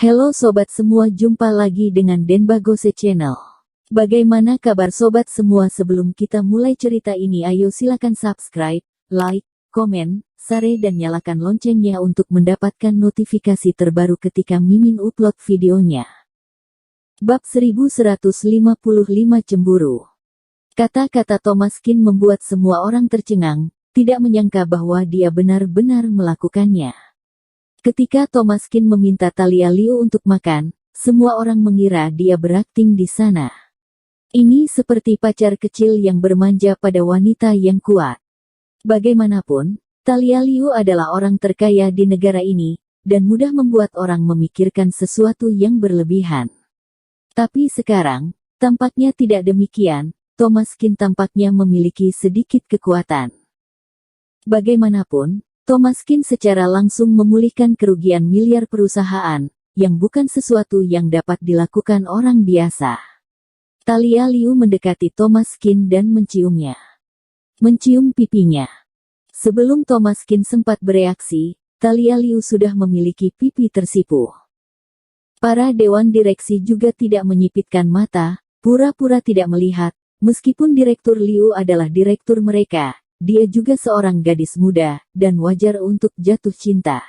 Halo sobat semua, jumpa lagi dengan Denbagose Channel. Bagaimana kabar sobat semua? Sebelum kita mulai cerita ini, ayo silakan subscribe, like, komen, share dan nyalakan loncengnya untuk mendapatkan notifikasi terbaru ketika Mimin upload videonya. Bab 1155 Cemburu. Kata-kata Thomaskin membuat semua orang tercengang, tidak menyangka bahwa dia benar-benar melakukannya. Ketika Thomaskin meminta Thalia Liu untuk makan, semua orang mengira dia berakting di sana. Ini seperti pacar kecil yang bermanja pada wanita yang kuat. Bagaimanapun, Thalia Liu adalah orang terkaya di negara ini, dan mudah membuat orang memikirkan sesuatu yang berlebihan. Tapi sekarang, tampaknya tidak demikian. Thomaskin tampaknya memiliki sedikit kekuatan. Bagaimanapun, Thomaskin secara langsung memulihkan kerugian miliar perusahaan, yang bukan sesuatu yang dapat dilakukan orang biasa. Thalia Liu mendekati Thomaskin dan menciumnya. Mencium pipinya. Sebelum Thomaskin sempat bereaksi, Thalia Liu sudah memiliki pipi tersipu. Para dewan direksi juga tidak menyipitkan mata, pura-pura tidak melihat, meskipun Direktur Liu adalah direktur mereka. Dia juga seorang gadis muda, dan wajar untuk jatuh cinta.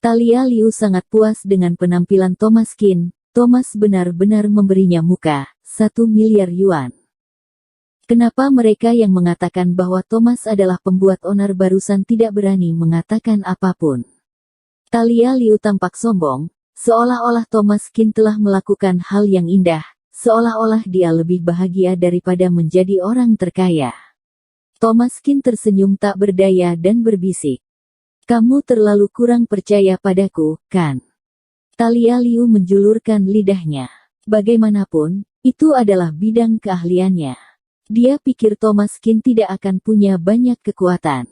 Thalia Liu sangat puas dengan penampilan Thomaskin. Thomas benar-benar memberinya muka, 1 miliar yuan. Kenapa mereka yang mengatakan bahwa Thomas adalah pembuat onar barusan tidak berani mengatakan apapun? Thalia Liu tampak sombong, seolah-olah Thomaskin telah melakukan hal yang indah, seolah-olah dia lebih bahagia daripada menjadi orang terkaya. Thomaskin tersenyum tak berdaya dan berbisik. Kamu terlalu kurang percaya padaku, kan? Thalia Liu menjulurkan lidahnya. Bagaimanapun, itu adalah bidang keahliannya. Dia pikir Thomaskin tidak akan punya banyak kekuatan.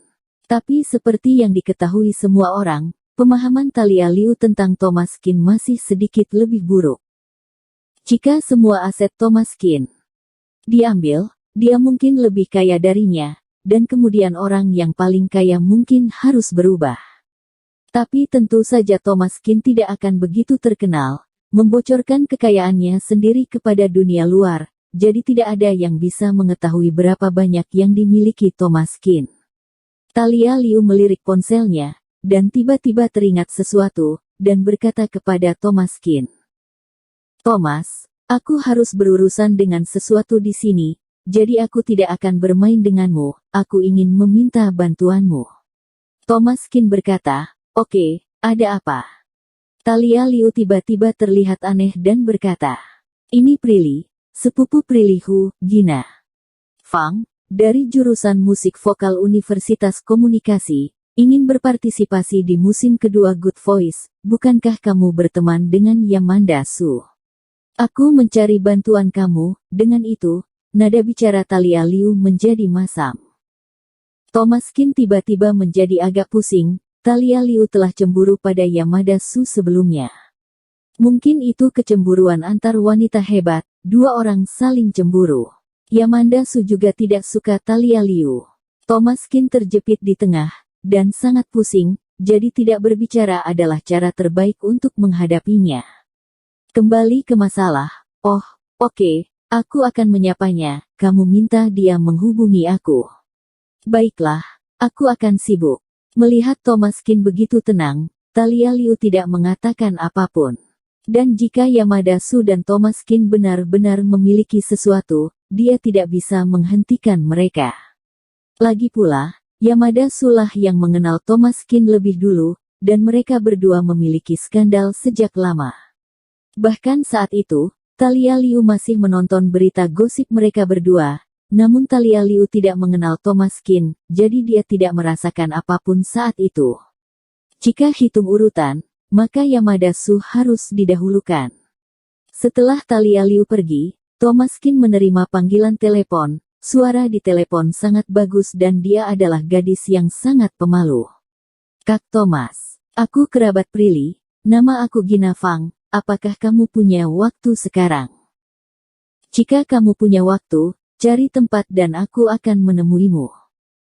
Tapi seperti yang diketahui semua orang, pemahaman Thalia Liu tentang Thomaskin masih sedikit lebih buruk. Jika semua aset Thomaskin diambil, dia mungkin lebih kaya darinya, dan kemudian orang yang paling kaya mungkin harus berubah. Tapi tentu saja Thomaskin tidak akan begitu terkenal, membocorkan kekayaannya sendiri kepada dunia luar, jadi tidak ada yang bisa mengetahui berapa banyak yang dimiliki Thomaskin. Thalia Liu melirik ponselnya, dan tiba-tiba teringat sesuatu, dan berkata kepada Thomaskin. Thomas, aku harus berurusan dengan sesuatu di sini. Jadi aku tidak akan bermain denganmu, aku ingin meminta bantuanmu. Thomaskin berkata, oke, ada apa? Thalia Liu tiba-tiba terlihat aneh dan berkata, ini Prilly, sepupu Prilly Hu, Gina Fang, dari jurusan musik vokal Universitas Komunikasi, ingin berpartisipasi di musim kedua Good Voice, bukankah kamu berteman dengan Yamanda Su? Aku mencari bantuan kamu, dengan itu, nada bicara Thalia Liu menjadi masam. Thomaskin tiba-tiba menjadi agak pusing, Thalia Liu telah cemburu pada Yamada Su sebelumnya. Mungkin itu kecemburuan antar wanita hebat, dua orang saling cemburu. Yamada Su juga tidak suka Thalia Liu. Thomaskin terjepit di tengah, dan sangat pusing, jadi tidak berbicara adalah cara terbaik untuk menghadapinya. Kembali ke masalah, oke. Aku akan menyapanya, kamu minta dia menghubungi aku. Baiklah, aku akan sibuk. Melihat Thomaskin begitu tenang, Thalia Liu tidak mengatakan apapun. Dan jika Yamada Su dan Thomaskin benar-benar memiliki sesuatu, dia tidak bisa menghentikan mereka. Lagi pula, Yamada Su lah yang mengenal Thomaskin lebih dulu, dan mereka berdua memiliki skandal sejak lama. Bahkan saat itu, Thalia Liu masih menonton berita gosip mereka berdua, namun Thalia Liu tidak mengenal Thomaskin, jadi dia tidak merasakan apapun saat itu. Jika hitung urutan, maka Yamada Su harus didahulukan. Setelah Thalia Liu pergi, Thomaskin menerima panggilan telepon, suara di telepon sangat bagus dan dia adalah gadis yang sangat pemalu. Kak Thomas, aku kerabat Prilly, nama aku Gina Fang. Apakah kamu punya waktu sekarang? Jika kamu punya waktu, cari tempat dan aku akan menemuimu.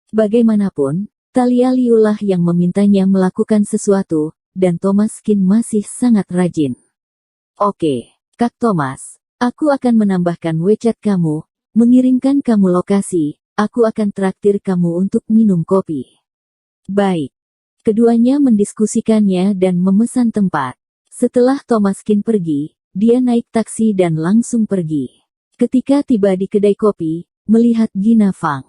Bagaimanapun, Thalia Liu lah yang memintanya melakukan sesuatu, dan Thomas Kin masih sangat rajin. Oke, Kak Thomas, aku akan menambahkan WeChat kamu, mengirimkan kamu lokasi, aku akan traktir kamu untuk minum kopi. Baik. Keduanya mendiskusikannya dan memesan tempat. Setelah Thomas Kin pergi, dia naik taksi dan langsung pergi. Ketika tiba di kedai kopi, melihat Gina Fang.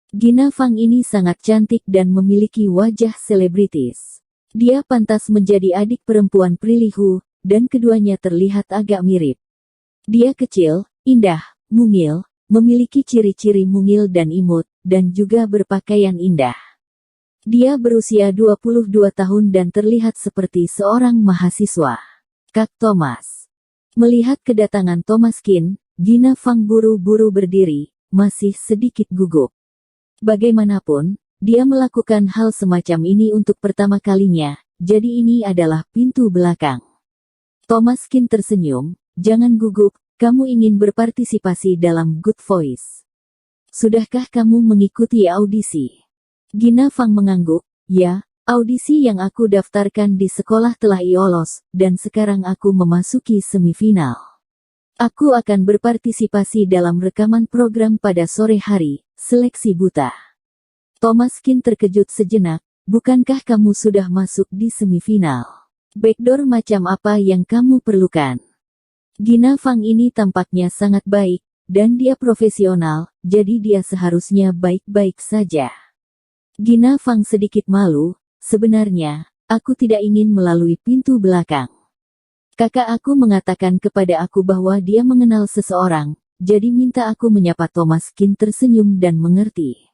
Gina Fang ini sangat cantik dan memiliki wajah selebritis. Dia pantas menjadi adik perempuan Prilihu, dan keduanya terlihat agak mirip. Dia kecil, indah, mungil, memiliki ciri-ciri mungil dan imut, dan juga berpakaian indah. Dia berusia 22 tahun dan terlihat seperti seorang mahasiswa. Kak Thomas. Melihat kedatangan Thomas Kin, Gina Fang buru-buru berdiri, masih sedikit gugup. Bagaimanapun, dia melakukan hal semacam ini untuk pertama kalinya, jadi ini adalah pintu belakang. Thomas Kin tersenyum, jangan gugup, kamu ingin berpartisipasi dalam Good Voice. Sudahkah kamu mengikuti audisi? Gina Fang mengangguk, ya, audisi yang aku daftarkan di sekolah telah lolos, dan sekarang aku memasuki semifinal. Aku akan berpartisipasi dalam rekaman program pada sore hari, seleksi buta. Thomas Kin terkejut sejenak, bukankah kamu sudah masuk di semifinal? Backdoor macam apa yang kamu perlukan? Gina Fang ini tampaknya sangat baik, dan dia profesional, jadi dia seharusnya baik-baik saja. Gina Fang sedikit malu, sebenarnya, aku tidak ingin melalui pintu belakang. Kakak aku mengatakan kepada aku bahwa dia mengenal seseorang, jadi minta aku menyapa. Thomas Kin tersenyum dan mengerti.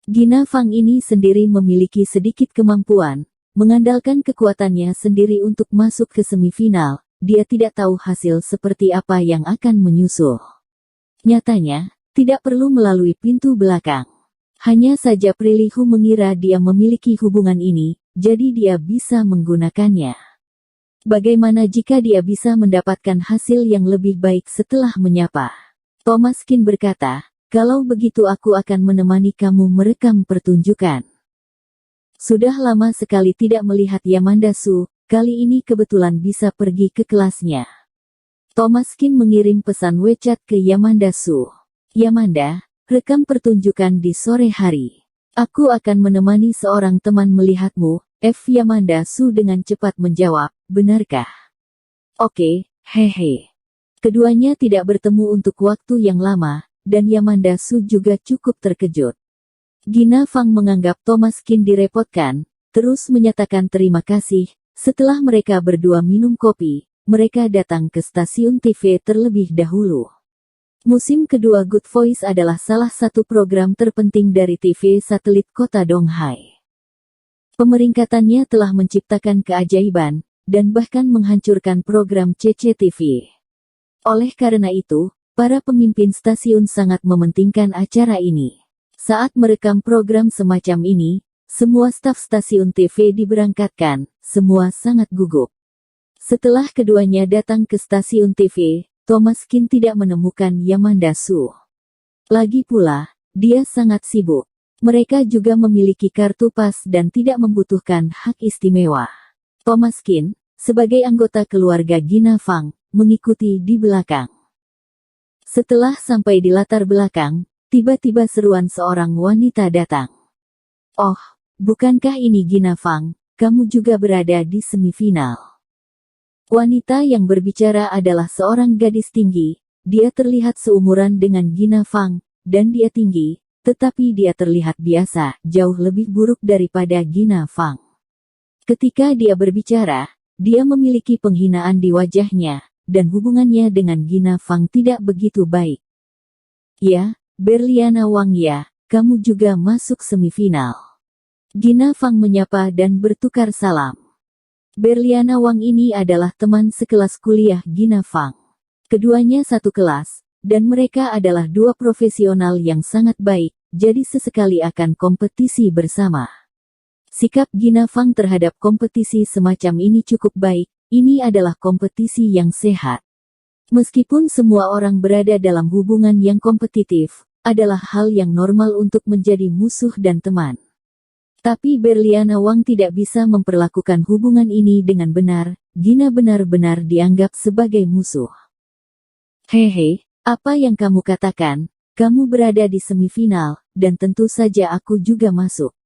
Gina Fang ini sendiri memiliki sedikit kemampuan, mengandalkan kekuatannya sendiri untuk masuk ke semifinal, dia tidak tahu hasil seperti apa yang akan menyusul. Nyatanya, tidak perlu melalui pintu belakang. Hanya saja Prilihu mengira dia memiliki hubungan ini, jadi dia bisa menggunakannya. Bagaimana jika dia bisa mendapatkan hasil yang lebih baik setelah menyapa? Thomas Kin berkata, kalau begitu aku akan menemani kamu merekam pertunjukan. Sudah lama sekali tidak melihat Yamanda Su, kali ini kebetulan bisa pergi ke kelasnya. Thomas Kin mengirim pesan WeChat ke Yamanda Su. Yamanda, rekam pertunjukan di sore hari. Aku akan menemani seorang teman melihatmu. Yamanda Su dengan cepat menjawab, benarkah? Oke, hehe. Keduanya tidak bertemu untuk waktu yang lama, dan Yamanda Su juga cukup terkejut. Gina Fang menganggap Thomas Kin direpotkan, terus menyatakan terima kasih. Setelah mereka berdua minum kopi, mereka datang ke stasiun TV terlebih dahulu. Musim kedua Good Voice adalah salah satu program terpenting dari TV satelit kota Donghai. Pemeringkatannya telah menciptakan keajaiban, dan bahkan menghancurkan program CCTV. Oleh karena itu, para pemimpin stasiun sangat mementingkan acara ini. Saat merekam program semacam ini, semua staf stasiun TV diberangkatkan, semua sangat gugup. Setelah keduanya datang ke stasiun TV, Thomas Kin tidak menemukan Yamanda Su. Lagi pula, dia sangat sibuk. Mereka juga memiliki kartu pas dan tidak membutuhkan hak istimewa. Thomas Kin, sebagai anggota keluarga Gina Fang, mengikuti di belakang. Setelah sampai di latar belakang, tiba-tiba seruan seorang wanita datang. Oh, bukankah ini Gina Fang, kamu juga berada di semifinal. Wanita yang berbicara adalah seorang gadis tinggi, dia terlihat seumuran dengan Gina Fang, dan dia tinggi, tetapi dia terlihat biasa, jauh lebih buruk daripada Gina Fang. Ketika dia berbicara, dia memiliki penghinaan di wajahnya, dan hubungannya dengan Gina Fang tidak begitu baik. Ya, Berliana Wang ya, kamu juga masuk semifinal. Gina Fang menyapa dan bertukar salam. Berliana Wang ini adalah teman sekelas kuliah Gina Fang. Keduanya satu kelas, dan mereka adalah dua profesional yang sangat baik, jadi sesekali akan kompetisi bersama. Sikap Gina Fang terhadap kompetisi semacam ini cukup baik, ini adalah kompetisi yang sehat. Meskipun semua orang berada dalam hubungan yang kompetitif, adalah hal yang normal untuk menjadi musuh dan teman. Tapi Berliana Wang tidak bisa memperlakukan hubungan ini dengan benar. Gina benar-benar dianggap sebagai musuh. Hehe, apa yang kamu katakan? Kamu berada di semifinal, dan tentu saja aku juga masuk.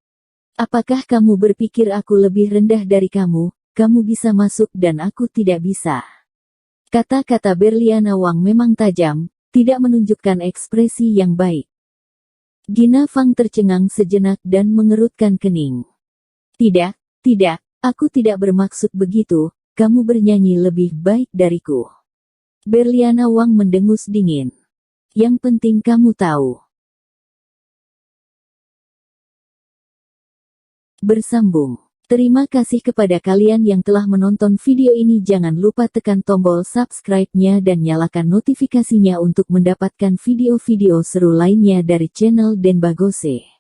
Apakah kamu berpikir aku lebih rendah dari kamu? Kamu bisa masuk dan aku tidak bisa. Kata-kata Berliana Wang memang tajam, tidak menunjukkan ekspresi yang baik. Gina Fang tercengang sejenak dan mengerutkan kening. Tidak, aku tidak bermaksud begitu, kamu bernyanyi lebih baik dariku. Berliana Wang mendengus dingin. Yang penting kamu tahu. Bersambung. Terima kasih kepada kalian yang telah menonton video ini. Jangan lupa tekan tombol subscribe-nya dan nyalakan notifikasinya untuk mendapatkan video-video seru lainnya dari channel Denbagose.